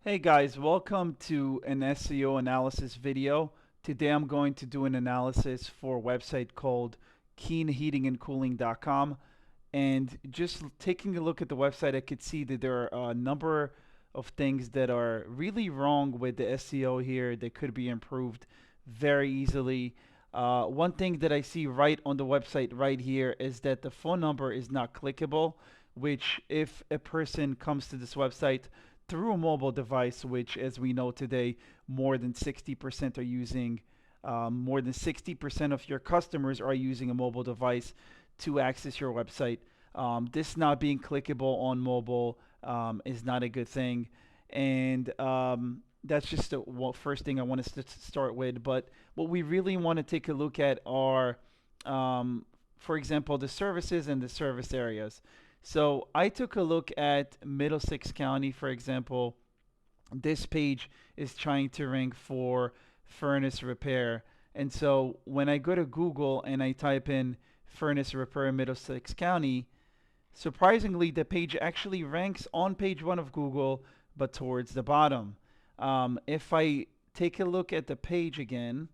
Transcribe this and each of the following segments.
Hey guys, welcome to an SEO analysis video. Today I'm going to do an analysis for a website called KeanHeatingandCooling.com. And just taking a look at the website, I could see that there are a number of things that are really wrong with the SEO here that could be improved very easily. One thing that I see right on the website right here is that the phone number is not clickable, which if a person comes to this website through a mobile device, which as we know today, more than 60% are using, more than 60% of your customers are using a mobile device to access your website. This not being clickable on mobile is not a good thing. And that's just the first thing I want to start with. But what we really want to take a look at are, for example, the services and the service areas. So I took a look at Middlesex County, for example. This page is trying to rank for furnace repair. And so when I go to Google and I type in furnace repair in Middlesex County, surprisingly, the page actually ranks on page one of Google, but towards the bottom. If I take a look at the page again,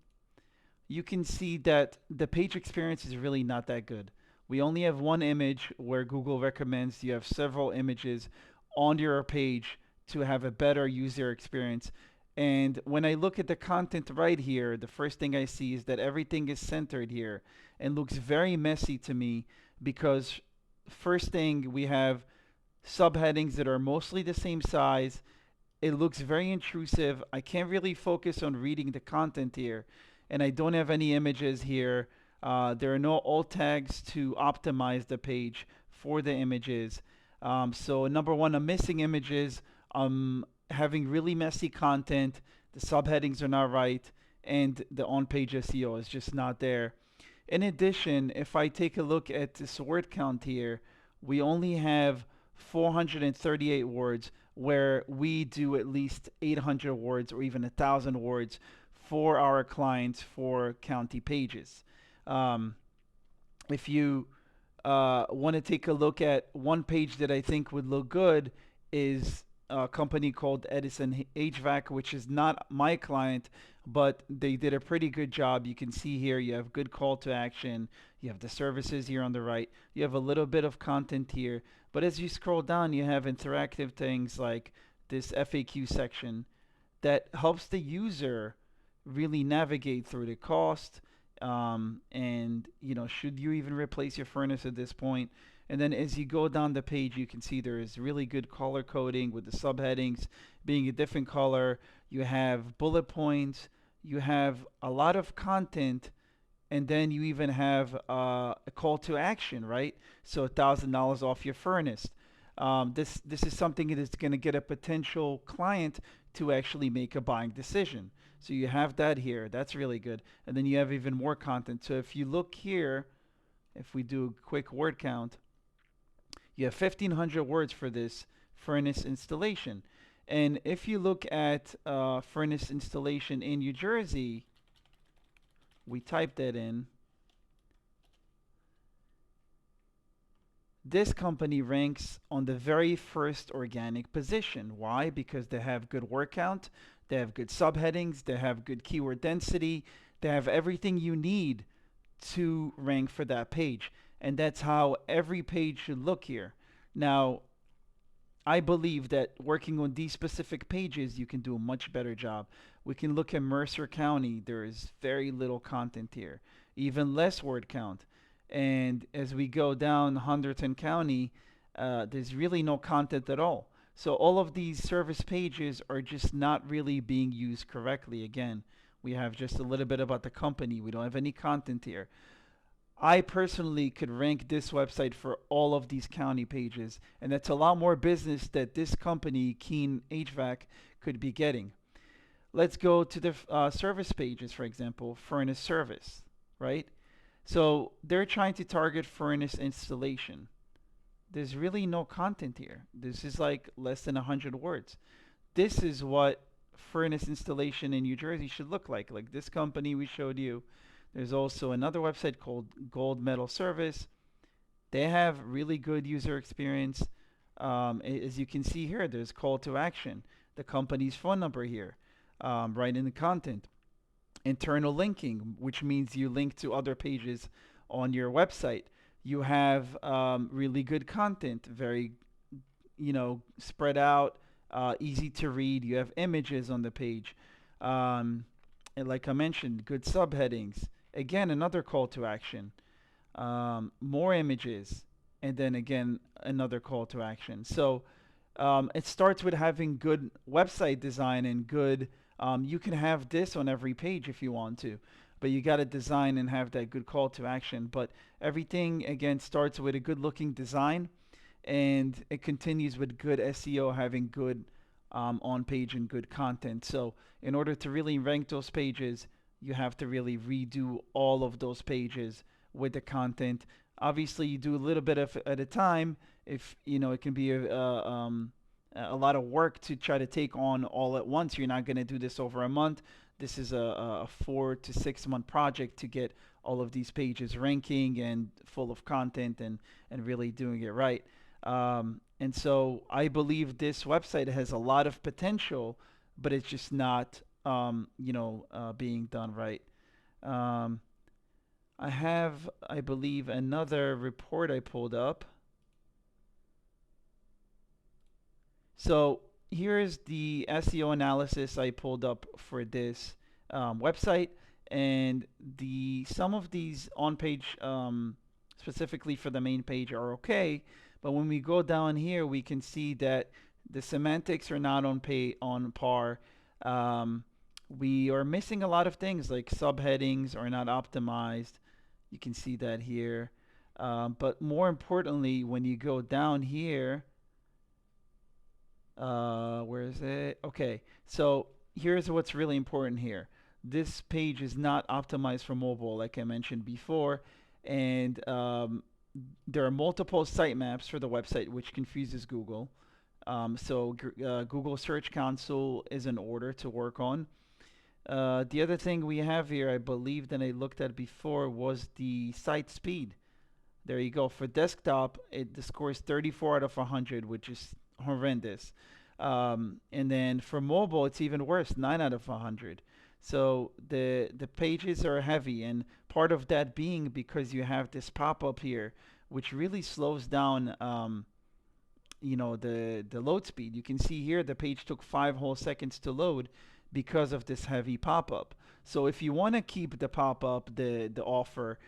you can see that the page experience is really not that good. We only have one image where Google recommends you have several images on your page to have a better user experience. And when I look at the content right here, the first thing I see is that everything is centered here and looks very messy to me because first thing we have subheadings that are mostly the same size. It looks very intrusive. I can't really focus on reading the content here, and I don't have any images here. There are no alt tags to optimize the page for the images. So number one, I'm missing images. I'm having really messy content. The subheadings are not right, and the on-page SEO is just not there. In addition, if I take a look at this word count here, we only have 438 words where we do at least 800 words or even 1,000 words for our clients for county pages. Um, if you want to take a look at one page that I think would look good is a company called Edison HVAC, which is not my client, but they did a pretty good job. You can see here you have good call to action. You have the services here on the right. You have a little bit of content here. But as you scroll down, you have interactive things like this FAQ section that helps the user really navigate through the cost, and should you even replace your furnace at this point. And then as you go down the page, you can see there is really good color coding with the subheadings being a different color. You have bullet points, you have a lot of content, and then you even have a call to action, right? So $1,000 off your furnace. This is something that is going to get a potential client to actually make a buying decision. So you have that here. That's really good. And then you have even more content. So if you look here, if we do a quick word count, you have 1,500 words for this furnace installation. And if you look at furnace installation in New Jersey, we type that in. This company ranks on the very first organic position. Why? Because they have good word count, they have good subheadings, they have good keyword density, they have everything you need to rank for that page. And that's how every page should look here. Now, I believe that working on these specific pages, you can do a much better job. We can look at Mercer County. There is very little content here, even less word count. And as we go down Hunterdon County, there's really no content at all. So all of these service pages are just not really being used correctly. Again, we have just a little bit about the company. We don't have any content here. I personally could rank this website for all of these county pages, and that's a lot more business that this company, Kean HVAC, could be getting. Let's go to the service pages, for example, furnace service, right? So they're trying to target furnace installation. There's really no content here. This is like less than 100 words. This is what furnace installation in New Jersey should look like. Like this company we showed you. There's also another website called Gold Metal Service. They have really good user experience. As you can see here, there's call to action, the company's phone number here, right in the content. Internal linking, which means you link to other pages on your website. You have really good content, very, spread out, easy to read. You have images on the page. Um, and like I mentioned, good subheadings. Again, another call to action. More images, and then again, another call to action. So it starts with having good website design and good. You can have this on every page if you want to, but you got to design and have that good call to action. But everything again starts with a good looking design, and it continues with good SEO, having good on page and good content. So in order to really rank those pages, you have to really redo all of those pages with the content. Obviously, you do a little bit of at a time. If it can be a lot of work to try to take on all at once. You're not going to do this over a month. This is a 4 to 6 month project to get all of these pages ranking and full of content and really doing it right. And so I believe this website has a lot of potential, but it's just not, being done right. Um, I have, I believe, another report I pulled up. So here's the SEO analysis I pulled up for this website, and the some of these on page, specifically for the main page, are okay, but when we go down here, we can see that the semantics are not on par. Um, we are missing a lot of things like subheadings are not optimized. You can see that here. But more importantly, when you go down here, where is it? Okay, so here's what's really important here. This page is not optimized for mobile, like I mentioned before, and there are multiple sitemaps for the website, which confuses Google. Google Search Console is in order to work on. The other thing we have here, I believe that I looked at before, was the site speed. There you go. For desktop, the score is 34 out of 100, which is horrendous. And then for mobile, it's even worse, 9 out of 100. So the pages are heavy, and part of that being because you have this pop-up here, which really slows down, the load speed. You can see here the page took 5 whole seconds to load because of this heavy pop-up. So if you want to keep the pop-up, the offer,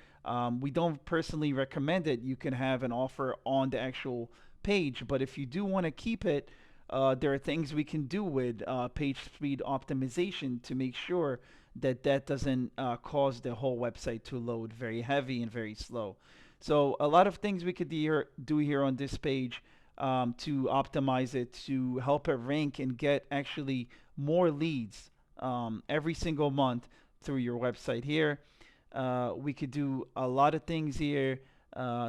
we don't personally recommend it. You can have an offer on the actual page, but if you do want to keep it, there are things we can do with page speed optimization to make sure that that doesn't cause the whole website to load very heavy and very slow. So a lot of things we could do here on this page to optimize it, to help it rank and get actually more leads every single month through your website here. We could do a lot of things here.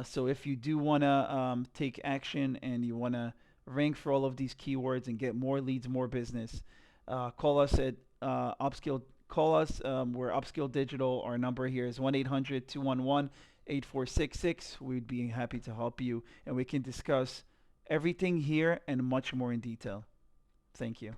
So if you do want to take action and you want to rank for all of these keywords and get more leads, more business, call us at Upskill. Call us. We're Upskill Digital. Our number here is 1-800-211-8466. We'd be happy to help you, and we can discuss everything here and much more in detail. Thank you.